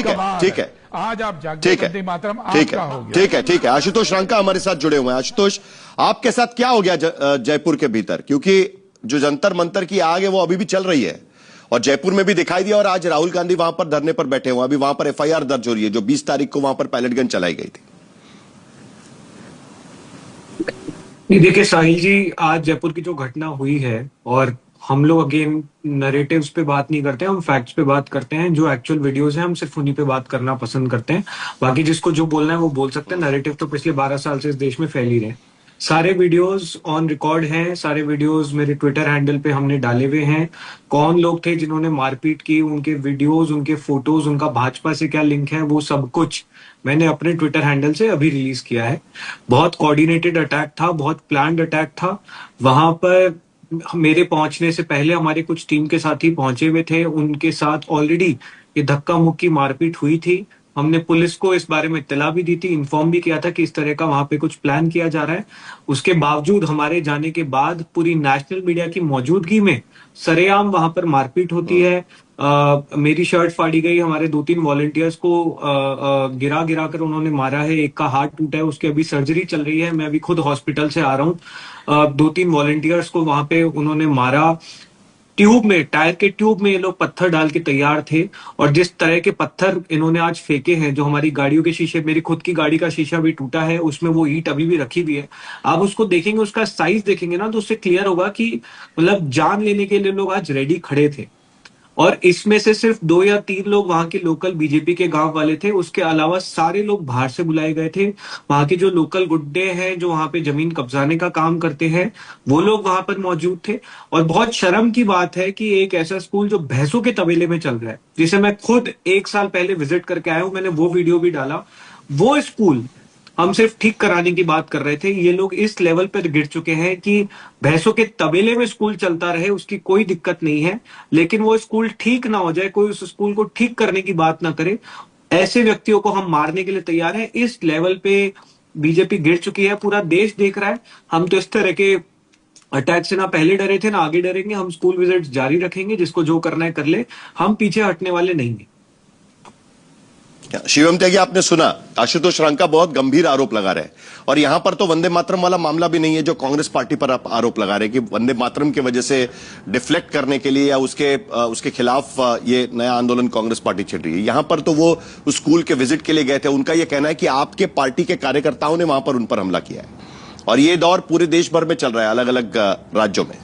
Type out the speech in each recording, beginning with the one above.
ठीक है आज आप ठीक है वंदे मातरम ठीक आपका है हो गया। ठीक है आशुतोष रंका हमारे साथ जुड़े हुए हैं। आशुतोष, आपके साथ क्या हो गया जयपुर के भीतर, क्योंकि जो जंतर मंतर की आग है वो अभी भी चल रही है और जयपुर में भी दिखाई दिया और आज राहुल गांधी वहां पर धरने पर बैठे हुए, अभी वहां पर एफआईआर दर्ज हो रही है जो 20 तारीख को वहां पर पैलेट गन चलाई गई थी। देखिए साहिल जी, आज जयपुर की जो घटना हुई है, और हम लोग अगेन नरेटिव्स पे बात नहीं करते हैं, हम फैक्ट्स पे बात करते हैं। जो एक्चुअल वीडियोस हैं हम सिर्फ उन्हीं पे बात करना पसंद करते हैं। बाकी जिसको जो बोलना है वो बोल सकते हैं। नरेटिव तो पिछले 12 साल से इस देश में फैल ही रहे। सारे वीडियोस ऑन रिकॉर्ड हैं, सारे वीडियोस मेरे ट्विटर हैंडल पे हमने डाले हुए हैं। कौन लोग थे जिन्होंने मारपीट की, उनके वीडियोस, उनके फोटोज, उनका भाजपा से क्या लिंक है, वो सब कुछ मैंने अपने ट्विटर हैंडल से अभी रिलीज किया है। बहुत कोऑर्डिनेटेड अटैक था, बहुत प्लान्ड अटैक था। वहां पर मेरे पहुंचने से पहले हमारे कुछ टीम के साथी पहुंचे हुए थे, उनके साथ ऑलरेडी ये धक्का मुक्की मारपीट हुई थी। हमने पुलिस को इस बारे में इत्तला भी दी थी, इन्फॉर्म भी किया था कि इस तरह का वहां पे कुछ प्लान किया जा रहा है। उसके बावजूद हमारे जाने के बाद पूरी नेशनल मीडिया की मौजूदगी में सरेआम वहां पर मारपीट होती है। मेरी शर्ट फाड़ी गई, हमारे 2-3 वॉलंटियर्स को गिरा गिरा कर उन्होंने मारा है। एक का हाथ टूटा है, उसकी अभी सर्जरी चल रही है। मैं अभी खुद हॉस्पिटल से आ रहा हूँ। 2-3 वॉलंटियर्स को वहां पे उन्होंने मारा। ट्यूब में, टायर के ट्यूब में ये लोग पत्थर डाल के तैयार थे, और जिस तरह के पत्थर इन्होंने आज फेंके हैं, जो हमारी गाड़ियों के शीशे, मेरी खुद की गाड़ी का शीशा भी टूटा है, उसमें वो ईंट अभी भी रखी हुई है। आप उसको देखेंगे, उसका साइज देखेंगे ना, तो उससे क्लियर होगा कि मतलब जान लेने के लिए लोग आज रेडी खड़े थे। और इसमें से सिर्फ 2 या 3 लोग वहां के लोकल बीजेपी के गांव वाले थे, उसके अलावा सारे लोग बाहर से बुलाए गए थे। वहां के जो लोकल गुड्डे हैं, जो वहां पे जमीन कब्जाने का काम करते हैं, वो लोग वहां पर मौजूद थे। और बहुत शर्म की बात है कि एक ऐसा स्कूल जो भैंसों के तबेले में चल रहा है, जिसे मैं खुद 1 साल पहले विजिट करके आया हूं, मैंने वो वीडियो भी डाला। वो स्कूल हम सिर्फ ठीक कराने की बात कर रहे थे, ये लोग इस लेवल पर गिर चुके हैं कि भैंसों के तबेले में स्कूल चलता रहे, उसकी कोई दिक्कत नहीं है, लेकिन वो स्कूल ठीक ना हो जाए, कोई उस स्कूल को ठीक करने की बात ना करे, ऐसे व्यक्तियों को हम मारने के लिए तैयार हैं। इस लेवल पे बीजेपी गिर चुकी है, पूरा देश देख रहा है। हम तो इस तरह के अटैक से ना पहले डरे थे, ना आगे डरेंगे। हम स्कूल विजिट जारी रखेंगे, जिसको जो करना है कर ले, हम पीछे हटने वाले नहीं हैं। शिवम त्यागी, आपने सुना आशुतोष रंका बहुत गंभीर आरोप लगा रहे हैं, और यहां पर तो वंदे मातरम वाला मामला भी नहीं है जो कांग्रेस पार्टी पर आप आरोप लगा रहे हैं कि वंदे मातरम की वजह से डिफ्लेक्ट करने के लिए या उसके खिलाफ ये नया आंदोलन कांग्रेस पार्टी छेड़ रही है। यहां पर तो वो उस स्कूल के विजिट के लिए गए थे। उनका यह कहना है कि आपके पार्टी के कार्यकर्ताओं ने वहां पर उन पर हमला किया है, और ये दौर पूरे देश भर में चल रहा है, अलग अलग राज्यों में।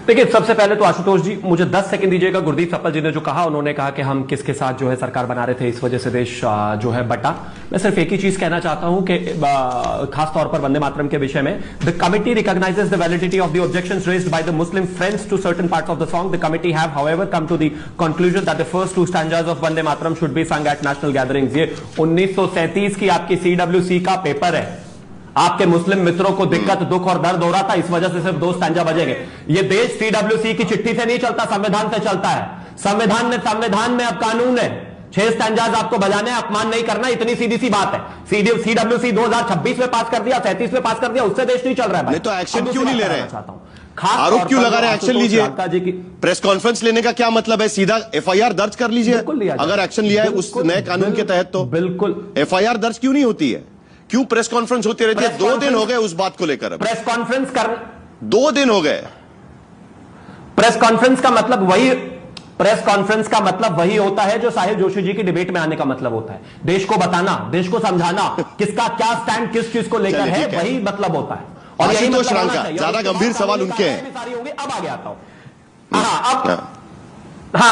देखिए, सबसे पहले तो आशुतोष जी मुझे 10 सेकंड दीजिएगा। गुरदीप सप्पल जी ने जो कहा, उन्होंने कहा कि हम किसके साथ जो है सरकार बना रहे थे, इस वजह से देश जो है बटा। मैं सिर्फ एक ही चीज कहना चाहता हूं कि खास तौर पर वंदे मातरम के विषय में, the committee recognizes the validity of the objections raised by the Muslim friends to certain parts of the song. The committee have however come to the conclusion that the first 2 stanzas of Vande Mataram should be sung at national gatherings. ये 1937 की आपकी CWC का paper है। आपके मुस्लिम मित्रों को दिक्कत, दुख और दर्द हो रहा था, इस वजह से सिर्फ 2 स्टैंजा बजेंगे। ये देश CWC की चिट्ठी से नहीं चलता, संविधान से चलता है। संविधान में अब कानून है, 6 स्टैंजाज आपको बजाने, अपमान नहीं करना, इतनी सीधी सी बात है। CWC 2026 में पास कर दिया, 37 में पास कर दिया, उससे देश नहीं चल रहा है। नहीं तो एक्शन क्यों नहीं ले रहे? आरोप क्यों लगा रहे हैं? एक्शन लीजिए। प्रेस कॉन्फ्रेंस लेने का क्या मतलब है? सीधा FIR दर्ज कर लीजिए, अगर एक्शन लिया है उस नए कानून के तहत। तो बिल्कुल FIR दर्ज क्यों नहीं होती है? क्यों प्रेस कॉन्फ्रेंस होती रहती है? 2 दिन हो गए उस बात को लेकर। प्रेस कॉन्फ्रेंस कर 2 दिन हो गए। प्रेस कॉन्फ्रेंस का मतलब वही होता है जो साहिल जोशी जी की डिबेट में आने का मतलब होता है। देश को बताना, देश को समझाना, किसका क्या स्टैंड किस चीज को लेकर है, वही मतलब होता है। और यही आशुतोष रंका, ज्यादा गंभीर सवाल उनके हैं। अब आगे आता हूं।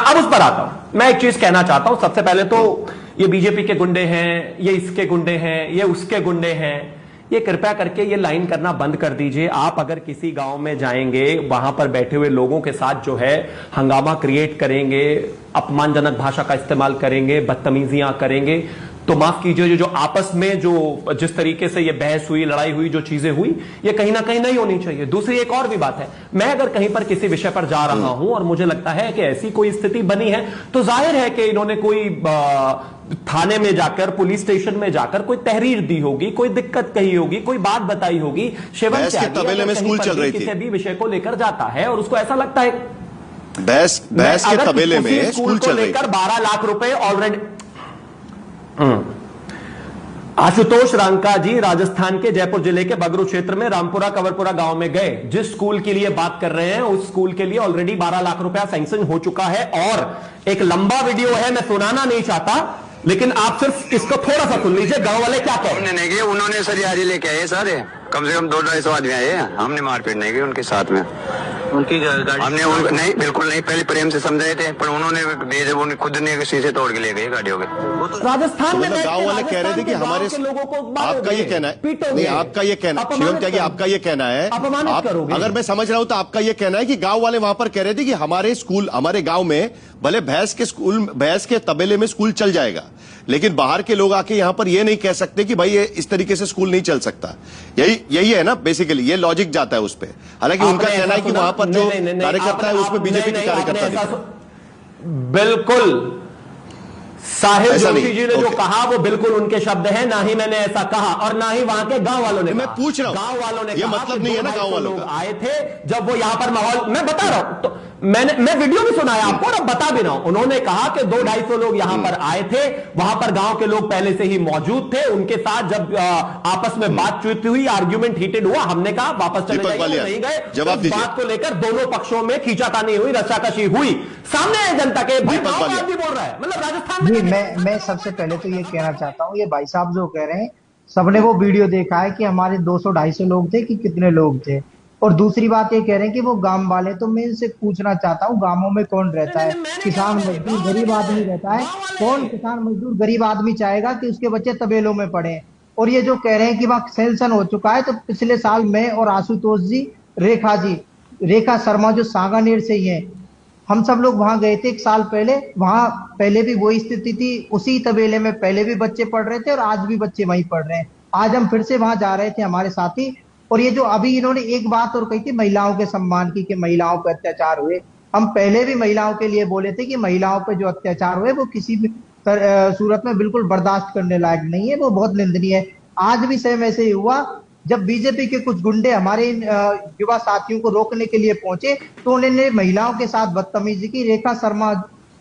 अब उस पर आता हूं। मैं एक चीज कहना चाहता हूं। सबसे पहले तो ये बीजेपी के गुंडे हैं, ये इसके गुंडे हैं, ये उसके गुंडे हैं, ये कृपया करके ये लाइन करना बंद कर दीजिए। आप अगर किसी गांव में जाएंगे, वहां पर बैठे हुए लोगों के साथ जो है हंगामा क्रिएट करेंगे, अपमानजनक भाषा का इस्तेमाल करेंगे, बदतमीजियां करेंगे, तो माफ कीजिए, जो आपस में जो जिस तरीके से ये बहस हुई, लड़ाई हुई, जो चीजें हुई, ये कहीं ना कहीं नहीं होनी चाहिए। दूसरी एक और भी बात है, मैं अगर कहीं पर किसी विषय पर जा रहा हूं और मुझे लगता है कि ऐसी कोई स्थिति बनी है, तो जाहिर है कि इन्होंने कोई थाने में जाकर, पुलिस स्टेशन में जाकर कोई तहरीर दी होगी, कोई दिक्कत कही होगी, कोई बात बताई होगी। शिवम त्यागी तबेले में स्कूल चल रही थी, किसी भी विषय को लेकर जाता है और उसको ऐसा लगता है भैंस के अगर तबेले उसी में स्कूल चल रही लेकर 12 लाख रुपए ऑलरेडी। आशुतोष रांका जी राजस्थान के जयपुर जिले के बगरू क्षेत्र में रामपुरा कंवरपुरा गांव में गए। जिस स्कूल के लिए बात कर रहे हैं उस स्कूल के लिए ऑलरेडी 12 लाख रुपया सैंक्शन हो चुका है। और एक लंबा वीडियो है, मैं सुनाना नहीं चाहता, लेकिन आप सिर्फ इसको थोड़ा सा सुन लीजिए। गांव वाले क्या कह रहे हैं। उन्होंने सर यारी लेके आए सारे, कम से कम 200-250 आदमी आए हैं। हमने मारपीट नहीं की उनके साथ में, उनकी गाड़ी हमने नहीं, बिल्कुल नहीं, पहले प्रेम से समझाए थे, पर उन्होंने खुद ने शीशे तोड़ के ले गए गाड़ियों के। राजस्थान में गांव वाले कह रहे थे कि हमारे लोगों को आपका ये कहना है नहीं, आपका ये कहना शिवम त्यागी, आपका ये कहना है, अगर मैं समझ रहा हूं तो आपका ये कहना है कि गांव वाले वहां पर कह रहे थे कि हमारे स्कूल, हमारे गांव में भले भैंस के तबेले में स्कूल चल जाएगा, लेकिन बाहर के लोग आके यहां पर ये नहीं कह सकते कि भाई ये इस तरीके से स्कूल नहीं चल सकता। यही है ना बेसिकली, ये लॉजिक जाता है उस पे। हालांकि उनका कहना है कि वहां पर जो कार्यकर्ता है उसमें बीजेपी के कार्यकर्ता। बिल्कुल साहिब जोशी जी ने जो ओके। कहा वो बिल्कुल उनके शब्द हैं, ना ही मैंने ऐसा कहा और ना ही वहां के गांव वालों ने। मैं पूछ रहा हूं, गांव वालों ने ये कहा मतलब कि नहीं है ना गांव वालों लोग का। आए थे जब वो यहां पर माहौल, मैं बता रहा हूं, तो मैं वीडियो भी सुनाया आपको और अब बता भी रहा हूं। उन्होंने कहा कि 200-250 लोग यहां पर आए थे, वहां पर गांव के लोग पहले से ही मौजूद थे। उनके साथ जब आपस में बातचीत हुई, आर्ग्यूमेंट हीटेड हुआ, हमने कहा वापस चले जाइए, नहीं गए। जवाब दीजिए। बात को लेकर दोनों पक्षों में खींचातानी हुई, रस्साकशी हुई, सामने आए जनता के। भाई गांव का आदमी बोल रहा है, मतलब राजस्थान में। मैं सबसे पहले तो ये कहना चाहता हूँ, ये भाई साहब जो कह रहे हैं सबने वो वीडियो देखा है कि हमारे 200-250 लोग थे कि कितने लोग थे। और दूसरी बात ये कह रहे हैं कि वो गांव वाले, तो मैं इनसे पूछना चाहता हूँ गांवों में कौन रहता है? किसान मजदूर गरीब आदमी रहता है। कौन किसान मजदूर गरीब आदमी चाहेगा कि उसके बच्चे तबेलों में पढ़े? और ये जो कह रहे हैं कि वहाँ सैंक्शन हो चुका है, तो पिछले साल मैं और आशुतोष जी, रेखा शर्मा जो सांगानेर से ही है, हम सब लोग वहां गए थे 1 साल पहले। वहां पहले भी वही स्थिति थी, उसी तबेले में पहले भी बच्चे पढ़ रहे थे और आज भी बच्चे वहीं पढ़ रहे हैं। आज हम फिर से वहां जा रहे थे हमारे साथी। और ये जो अभी इन्होंने एक बात और कही थी महिलाओं के सम्मान की, कि महिलाओं पर अत्याचार हुए, हम पहले भी महिलाओं के लिए बोले थे कि महिलाओं पर जो अत्याचार हुए वो किसी भी सूरत में बिल्कुल बर्दाश्त करने लायक नहीं है, वो बहुत निंदनीय है। आज भी सेम ऐसे ही हुआ, जब बीजेपी के कुछ गुंडे हमारे युवा साथियों को रोकने के लिए पहुंचे तो उन्होंने महिलाओं के साथ बदतमीजी की। रेखा शर्मा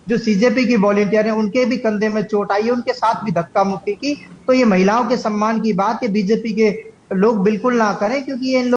जो सीजेपी की वॉलंटियर है, उनके भी कंधे में चोट आई है, उनके साथ भी धक्का मुक्की की। तो ये महिलाओं के सम्मान की बात है, बीजेपी के लोग बिल्कुल ना करें, क्योंकि ये इन